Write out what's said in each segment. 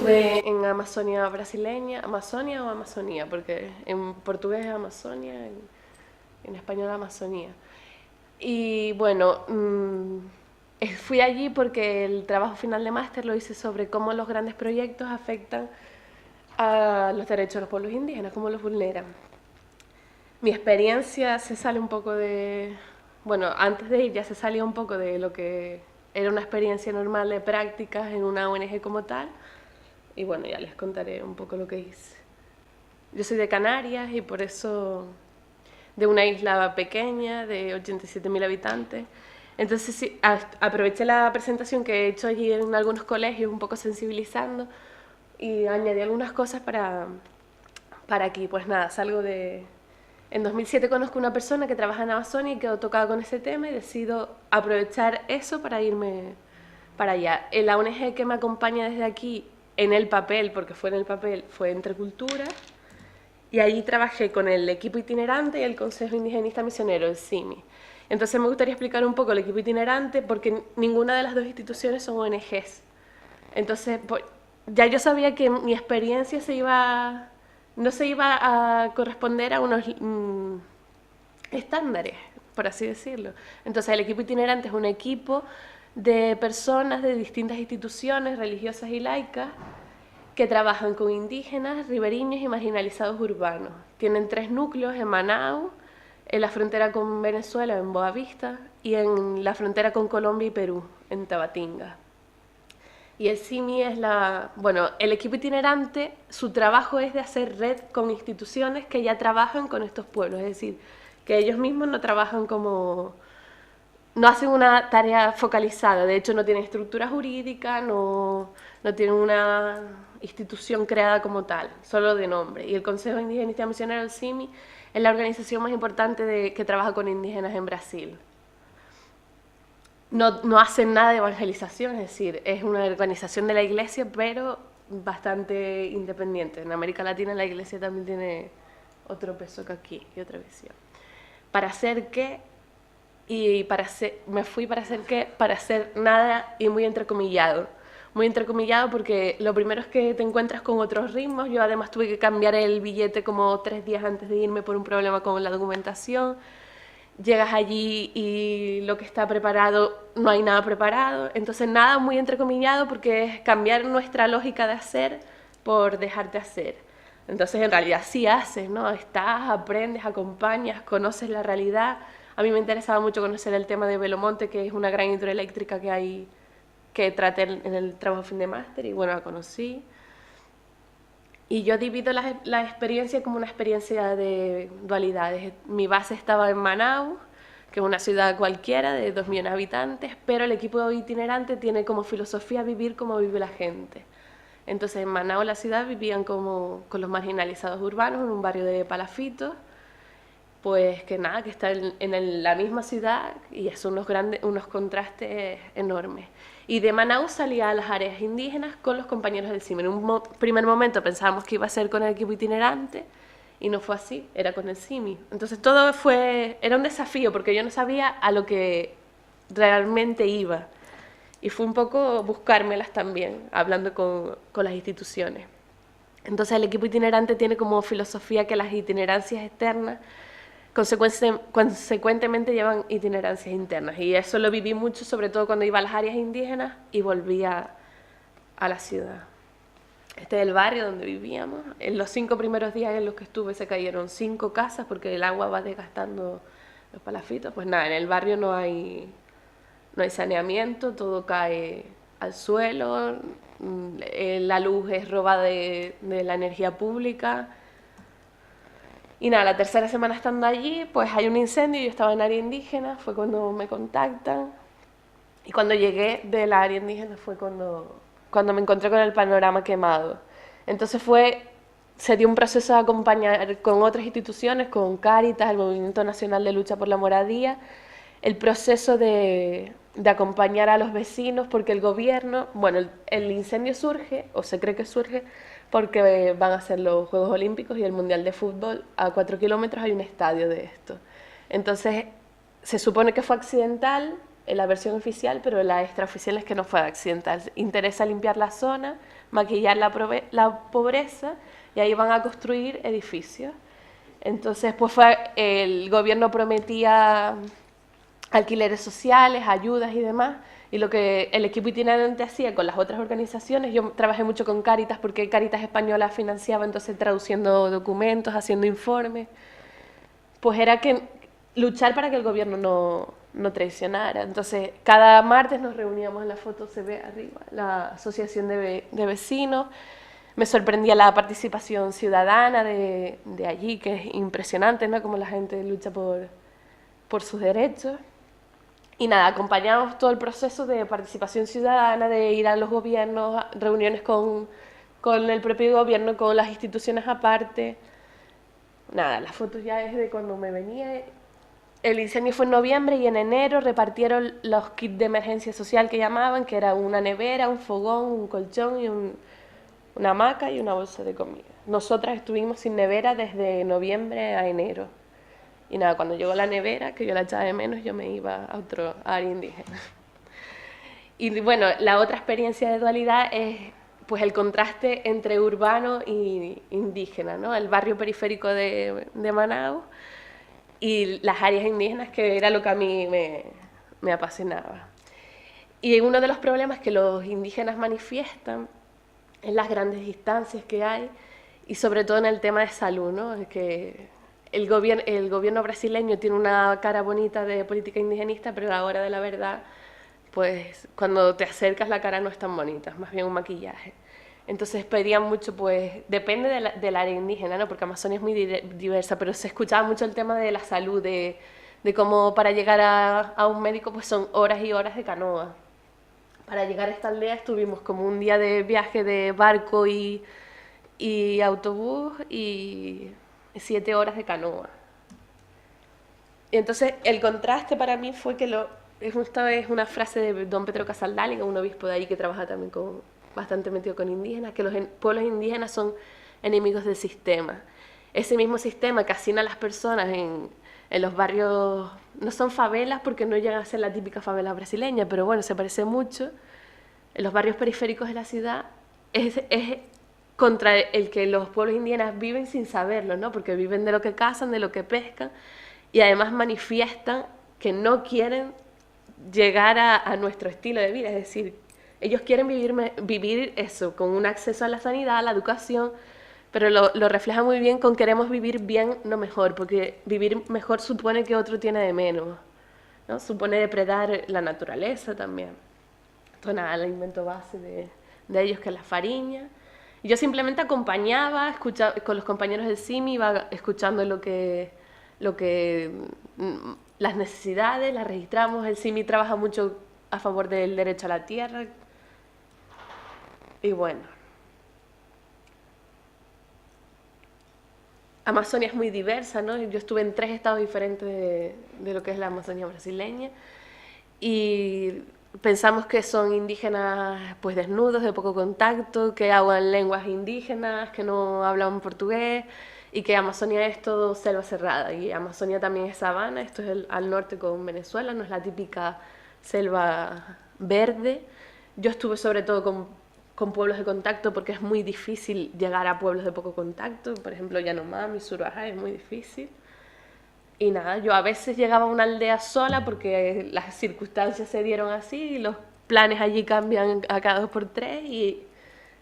estuve en Amazonia brasileña, Amazonia o Amazonía, porque en portugués es Amazonia, en español Amazonía. Y bueno, fui allí porque el trabajo final de máster lo hice sobre cómo los grandes proyectos afectan a los derechos de los pueblos indígenas, cómo los vulneran. Mi experiencia se sale un poco de... Bueno, antes de ir ya se salía un poco de lo que era una experiencia normal de prácticas en una ONG como tal. Y bueno, ya les contaré un poco lo que hice. Yo soy de Canarias y por eso de una isla pequeña de 87.000 habitantes. Entonces sí, aproveché la presentación que he hecho allí en algunos colegios, un poco sensibilizando, y añadí algunas cosas para aquí. Pues nada, salgo de... En 2007 conozco una persona que trabaja en Amazonia y quedó tocada con ese tema y decido aprovechar eso para irme para allá. La ONG que me acompaña desde aquí en el papel, porque fue en el papel, fue Entre Culturas, y allí trabajé con el equipo itinerante y el Consejo Indigenista Misionero, el CIMI. Entonces me gustaría explicar un poco el equipo itinerante porque ninguna de las dos instituciones son ONGs. Entonces, pues, ya yo sabía que mi experiencia no se iba a corresponder a unos estándares, por así decirlo. Entonces el equipo itinerante es un equipo de personas de distintas instituciones religiosas y laicas que trabajan con indígenas, ribereños y marginalizados urbanos. Tienen 3 núcleos en Manaus, en la frontera con Venezuela, en Boavista, y en la frontera con Colombia y Perú, en Tabatinga. Y el CIMI es bueno, el equipo itinerante, su trabajo es de hacer red con instituciones que ya trabajan con estos pueblos, es decir, que ellos mismos no trabajan no hacen una tarea focalizada, de hecho no tienen estructura jurídica, no tienen una institución creada como tal, solo de nombre. Y el Consejo Indigenista Misionero, el CIMI, es la organización más importante que trabaja con indígenas en Brasil. No hacen nada de evangelización, es decir, es una organización de la iglesia, pero bastante independiente. En América Latina la iglesia también tiene otro peso que aquí y otra visión. ¿Para hacer qué? Me fui para hacer qué, para hacer nada y muy entrecomillado. Muy entrecomillado porque lo primero es que te encuentras con otros ritmos. Yo además tuve que cambiar el billete como 3 días antes de irme por un problema con la documentación. Llegas allí y lo que está preparado, no hay nada preparado. Entonces nada muy entrecomillado porque es cambiar nuestra lógica de hacer por dejarte hacer. Entonces en realidad sí haces, ¿no? Estás, aprendes, acompañas, conoces la realidad. A mí me interesaba mucho conocer el tema de Belomonte, que es una gran hidroeléctrica que hay, que traté en el trabajo fin de máster, y bueno, la conocí. Y yo divido la experiencia como una experiencia de dualidades. Mi base estaba en Manaus, que es una ciudad cualquiera de 2 millones de habitantes, pero el equipo itinerante tiene como filosofía vivir como vive la gente. Entonces en Manaus, la ciudad, vivían como con los marginalizados urbanos en un barrio de palafitos, pues que nada, que está la misma ciudad y son unos contrastes enormes. Y de Manaus salía a las áreas indígenas con los compañeros del CIMI. En un primer momento pensábamos que iba a ser con el equipo itinerante y no fue así, era con el CIMI. Entonces era un desafío porque yo no sabía a lo que realmente iba. Y fue un poco buscármelas también, hablando con las instituciones. Entonces el equipo itinerante tiene como filosofía que las itinerancias externas consecuentemente llevan itinerancias internas, y eso lo viví mucho, sobre todo cuando iba a las áreas indígenas y volvía a la ciudad. Este es el barrio donde vivíamos. En los 5 primeros días en los que estuve se cayeron 5 casas porque el agua va desgastando los palafitos. Pues nada, en el barrio no hay saneamiento, todo cae al suelo, la luz es robada de la energía pública. Y nada, la tercera semana estando allí, pues hay un incendio, yo estaba en área indígena, fue cuando me contactan. Y cuando llegué de la área indígena fue cuando me encontré con el panorama quemado. Entonces se dio un proceso de acompañar con otras instituciones, con Cáritas, el Movimiento Nacional de Lucha por la Moradía, el proceso de acompañar a los vecinos, porque el gobierno, bueno, el incendio surge, o se cree que surge, porque van a ser los Juegos Olímpicos y el Mundial de Fútbol. A 4 kilómetros hay un estadio de esto. Entonces, se supone que fue accidental en la versión oficial, pero la extraoficial es que no fue accidental. Interesa limpiar la zona maquillar la pobreza, y ahí van a construir edificios. Entonces, pues el gobierno prometía alquileres sociales, ayudas y demás, y lo que el equipo itinerante hacía con las otras organizaciones, yo trabajé mucho con Cáritas porque Cáritas Española financiaba, entonces traduciendo documentos, haciendo informes, pues era que luchar para que el gobierno no traicionara. Entonces, cada martes nos reuníamos, en la foto se ve arriba, la asociación de vecinos. Me sorprendía la participación ciudadana de allí, que es impresionante, ¿no? Como la gente lucha por sus derechos. Y nada, acompañamos todo el proceso de participación ciudadana, de ir a los gobiernos, reuniones con el propio gobierno, con las instituciones aparte. Nada, las fotos ya es de cuando me venía. El incendio fue en noviembre y en enero repartieron los kits de emergencia social que llamaban, que era una nevera, un fogón, un colchón y una hamaca y una bolsa de comida. Nosotras estuvimos sin nevera desde noviembre a enero. Y nada, cuando llegó la nevera, que yo la echaba de menos, yo me iba a otro área indígena. Y bueno, la otra experiencia de dualidad es pues el contraste entre urbano y indígena, ¿no? El barrio periférico de Manaus y las áreas indígenas, que era lo que a mí me apasionaba. Y uno de los problemas que los indígenas manifiestan es las grandes distancias que hay, y sobre todo en el tema de salud, ¿no? Es que el gobierno brasileño tiene una cara bonita de política indigenista, pero a la hora de la verdad, pues cuando te acercas la cara no es tan bonita, es más bien un maquillaje. Entonces pedían mucho, pues, depende del área indígena, ¿no? Porque Amazonia es muy diversa, pero se escuchaba mucho el tema de la salud, de cómo para llegar a un médico pues son horas y horas de canoa. Para llegar a esta aldea estuvimos como un día de viaje de barco y autobús y 7 horas de canoa. Y entonces el contraste para mí fue que esta es una frase de don Pedro Casaldáliga, un obispo de ahí que trabaja también bastante metido con indígenas, que los pueblos indígenas son enemigos del sistema. Ese mismo sistema que hacina a las personas en los barrios, no son favelas porque no llegan a ser la típica favela brasileña, pero bueno, se parece mucho. En los barrios periféricos de la ciudad es contra el que los pueblos indígenas viven sin saberlo, ¿no? Porque viven de lo que cazan, de lo que pescan, y además manifiestan que no quieren llegar a nuestro estilo de vida, es decir, ellos quieren vivir eso, con un acceso a la sanidad, a la educación, pero lo refleja muy bien con queremos vivir bien, no mejor, porque vivir mejor supone que otro tiene de menos, ¿no? Supone depredar la naturaleza también. Entonces nada, el alimento base de ellos, que es la fariña. Y yo simplemente acompañaba, con los compañeros del CIMI, iba escuchando las necesidades, las registramos. El CIMI trabaja mucho a favor del derecho a la tierra. Y bueno, Amazonia es muy diversa, ¿no? Yo estuve en 3 estados diferentes de lo que es la Amazonia brasileña, y pensamos que son indígenas pues desnudos, de poco contacto, que hablan lenguas indígenas, que no hablan portugués, y que Amazonia es todo selva cerrada, y Amazonia también es sabana. Esto es al norte con Venezuela, no es la típica selva verde. Yo estuve sobre todo con pueblos de contacto porque es muy difícil llegar a pueblos de poco contacto, por ejemplo Yanomami, Surajá, es muy difícil. Y nada, yo a veces llegaba a una aldea sola porque las circunstancias se dieron así y los planes allí cambian a cada 2 por 3, y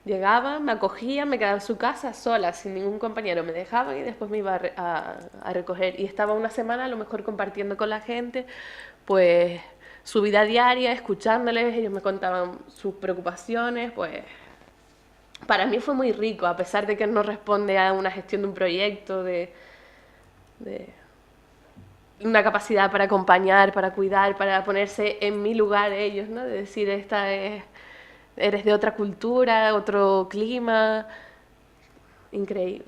llegaba, me acogían, me quedaba en su casa sola, sin ningún compañero, me dejaban y después me iba a recoger. Y estaba una semana a lo mejor compartiendo con la gente, pues su vida diaria, escuchándoles, ellos me contaban sus preocupaciones, pues para mí fue muy rico, a pesar de que no responde a una gestión de un proyecto, de una capacidad para acompañar, para cuidar, para ponerse en mi lugar ellos, ¿no? De decir, eres de otra cultura, otro clima, increíble.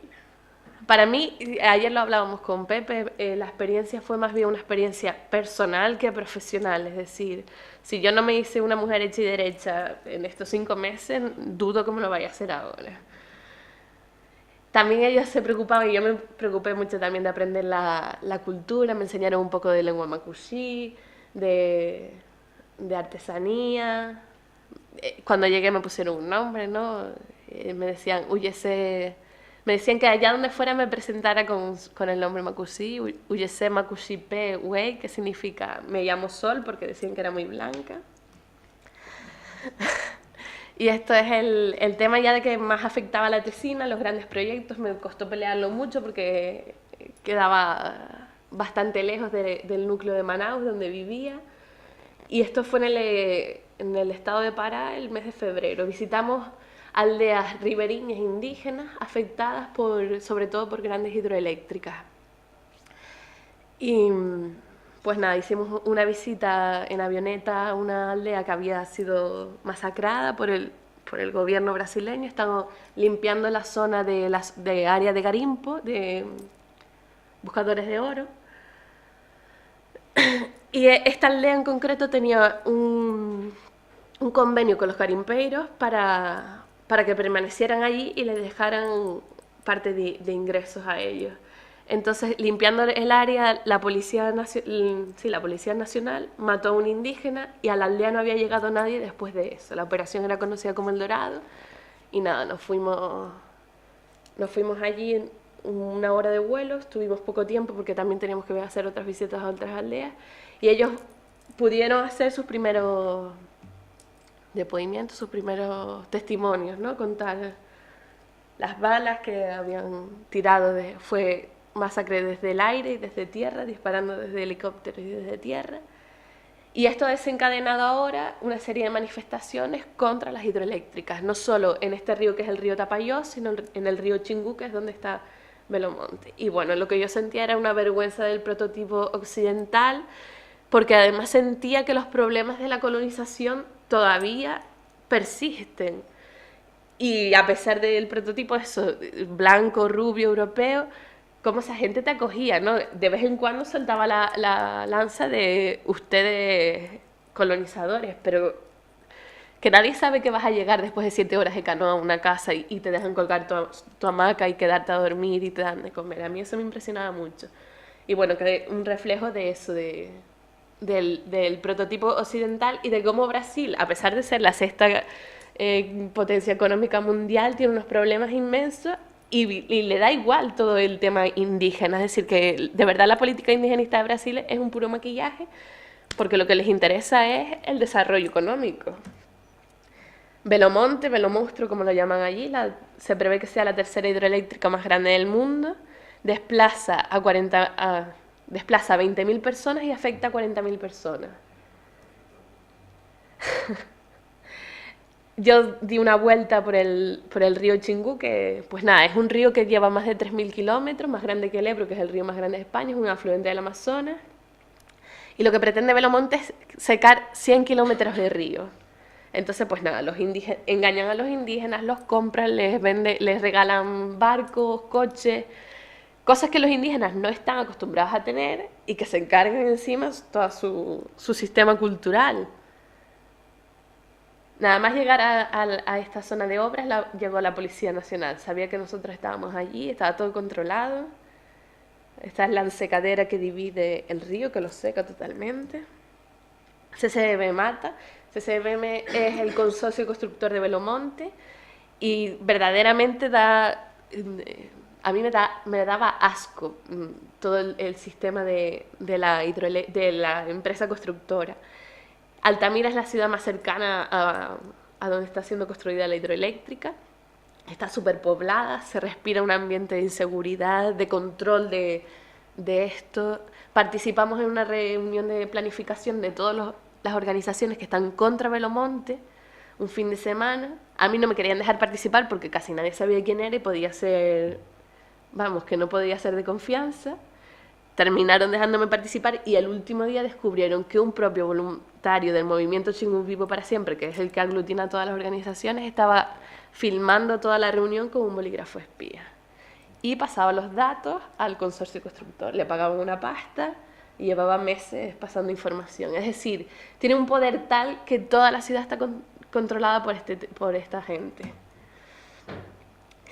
Para mí, ayer lo hablábamos con Pepe, la experiencia fue más bien una experiencia personal que profesional, es decir, si yo no me hice una mujer hecha y derecha en estos 5 meses, dudo que me lo vaya a hacer ahora. También ellos se preocupaban, y yo me preocupé mucho también de aprender la cultura, me enseñaron un poco de lengua macuxí, de artesanía. Cuando llegué me pusieron un nombre, ¿no? me decían que allá donde fuera me presentara con el nombre Macusi, Uyese Macusipe Wei, que significa me llamo Sol, porque decían que era muy blanca. Y esto es el tema ya de que más afectaba a la tesina, los grandes proyectos. Me costó pelearlo mucho porque quedaba bastante lejos del núcleo de Manaus, donde vivía. Y esto fue en el estado de Pará el mes de febrero. Visitamos aldeas ribereñas indígenas afectadas sobre todo por grandes hidroeléctricas. Y pues nada, hicimos una visita en avioneta a una aldea que había sido masacrada por el gobierno brasileño. Estamos limpiando la zona de área de garimpo, de buscadores de oro. Y esta aldea en concreto tenía un convenio con los garimpeiros para que permanecieran allí y les dejaran parte de ingresos a ellos. Entonces, limpiando el área, la Policía Nacional mató a un indígena y a la aldea no había llegado nadie después de eso. La operación era conocida como El Dorado y nada, nos fuimos allí en una hora de vuelo, estuvimos poco tiempo porque también teníamos que hacer otras visitas a otras aldeas y ellos pudieron hacer sus primeros depoimientos, sus primeros testimonios, ¿no? Contar las balas que habían tirado, fue masacre desde el aire y desde tierra, disparando desde helicópteros y desde tierra. Y esto ha desencadenado ahora una serie de manifestaciones contra las hidroeléctricas, no solo en este río que es el río Tapajós, sino en el río Chingú, que es donde está Belo Monte. Y bueno, lo que yo sentía era una vergüenza del prototipo occidental, porque además sentía que los problemas de la colonización todavía persisten. Y a pesar del prototipo eso, blanco, rubio, europeo, cómo esa gente te acogía, ¿no? De vez en cuando soltaba la lanza de ustedes colonizadores, pero que nadie sabe que vas a llegar después de 7 horas de canoa a una casa y te dejan colgar tu hamaca y quedarte a dormir y te dan de comer. A mí eso me impresionaba mucho. Y bueno, que un reflejo de eso, del prototipo occidental y de cómo Brasil, a pesar de ser la sexta potencia económica mundial, tiene unos problemas inmensos y le da igual todo el tema indígena. Es decir, que de verdad la política indigenista de Brasil es un puro maquillaje porque lo que les interesa es el desarrollo económico. Belo Monte, Belo Monstro, como lo llaman allí, se prevé que sea la tercera hidroeléctrica más grande del mundo, desplaza a 20.000 personas y afecta a 40.000 personas. Yo di una vuelta por el río Chingú, que pues nada, es un río que lleva más de 3.000 kilómetros, más grande que el Ebro, que es el río más grande de España, es un afluente del Amazonas. Y lo que pretende Belo Monte es secar 100 kilómetros de río. Entonces, pues nada, engañan a los indígenas, los compran, les regalan barcos, coches, cosas que los indígenas no están acostumbrados a tener y que se encargan encima todo su sistema cultural. Nada más llegar a esta zona de obras llegó la Policía Nacional. Sabía que nosotros estábamos allí, estaba todo controlado. Esta es la secadera que divide el río, que lo seca totalmente. CCBM Mata. CCBM es el consorcio constructor de Belo Monte y verdaderamente a mí me daba asco todo el sistema de la empresa constructora. Altamira es la ciudad más cercana a donde está siendo construida la hidroeléctrica. Está superpoblada, se respira un ambiente de inseguridad, de control de esto. Participamos en una reunión de planificación de todas las organizaciones que están contra Belo Monte, un fin de semana. A mí no me querían dejar participar porque casi nadie sabía quién era y podía ser, que no podía ser de confianza. Terminaron dejándome participar y el último día descubrieron que un propio voluntario del movimiento Chingú Vivo para Siempre, que es el que aglutina a todas las organizaciones, estaba filmando toda la reunión con un bolígrafo espía. Y pasaba los datos al consorcio constructor, le pagaban una pasta y llevaba meses pasando información. Es decir, tiene un poder tal que toda la ciudad está controlada por esta gente.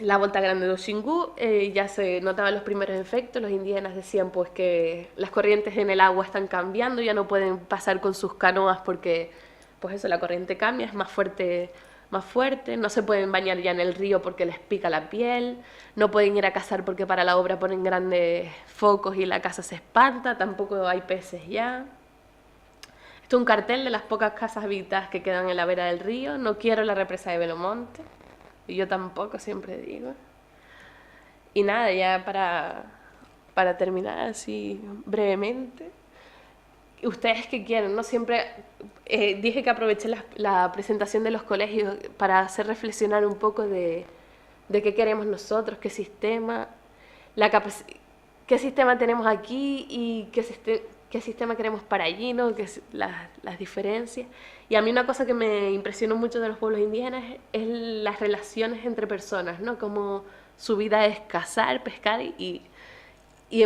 La Volta Grande do Xingu ya se notaban los primeros efectos. Los indígenas decían pues que las corrientes en el agua están cambiando, ya no pueden pasar con sus canoas porque pues eso, la corriente cambia, es más fuerte más fuerte, no se pueden bañar ya en el río porque les pica la piel, no pueden ir a cazar porque para la obra ponen grandes focos y la casa se espanta, tampoco hay peces ya. Esto es un cartel de las pocas casas habitadas que quedan en la vera del río. No quiero la represa de Belomonte. Y yo tampoco, siempre digo. Y nada, ya para terminar así brevemente. ¿Ustedes qué quieren? ¿No? Siempre dije que aproveché la presentación de los colegios para hacer reflexionar un poco de qué queremos nosotros, qué sistema, qué sistema tenemos aquí y qué sistema queremos para allí, ¿no? Las diferencias. Y a mí una cosa que me impresionó mucho de los pueblos indígenas es las relaciones entre personas, ¿no? Como su vida es cazar, pescar y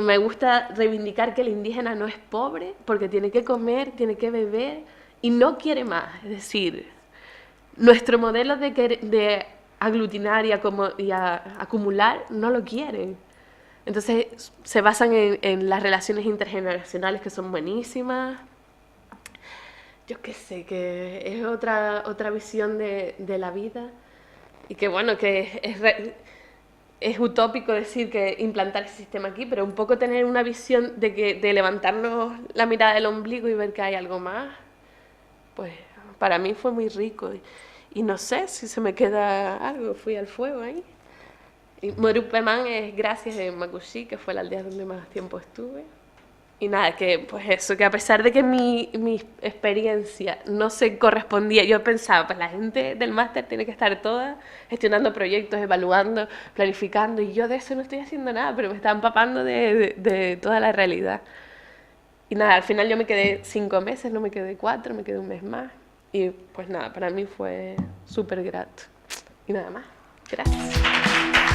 me gusta reivindicar que el indígena no es pobre porque tiene que comer, tiene que beber y no quiere más. Es decir, nuestro modelo de aglutinar y acumular no lo quieren. Entonces se basan en las relaciones intergeneracionales que son buenísimas. Yo qué sé, que es otra visión de la vida y que bueno, que es utópico decir que implantar ese sistema aquí, pero un poco tener una visión de levantarnos la mirada del ombligo y ver que hay algo más, pues para mí fue muy rico. Y no sé si se me queda algo, fui al fuego ahí. Y Morupemán es gracias de Makushi, que fue la aldea donde más tiempo estuve. Y nada, que pues eso, que a pesar de que mi experiencia no se correspondía, yo pensaba, pues la gente del máster tiene que estar toda gestionando proyectos, evaluando, planificando, y yo de eso no estoy haciendo nada, pero me estaba empapando de toda la realidad. Y nada, al final yo me quedé 5 meses, no me quedé 4, me quedé un mes más. Y pues nada, para mí fue súper grato. Y nada más. Gracias.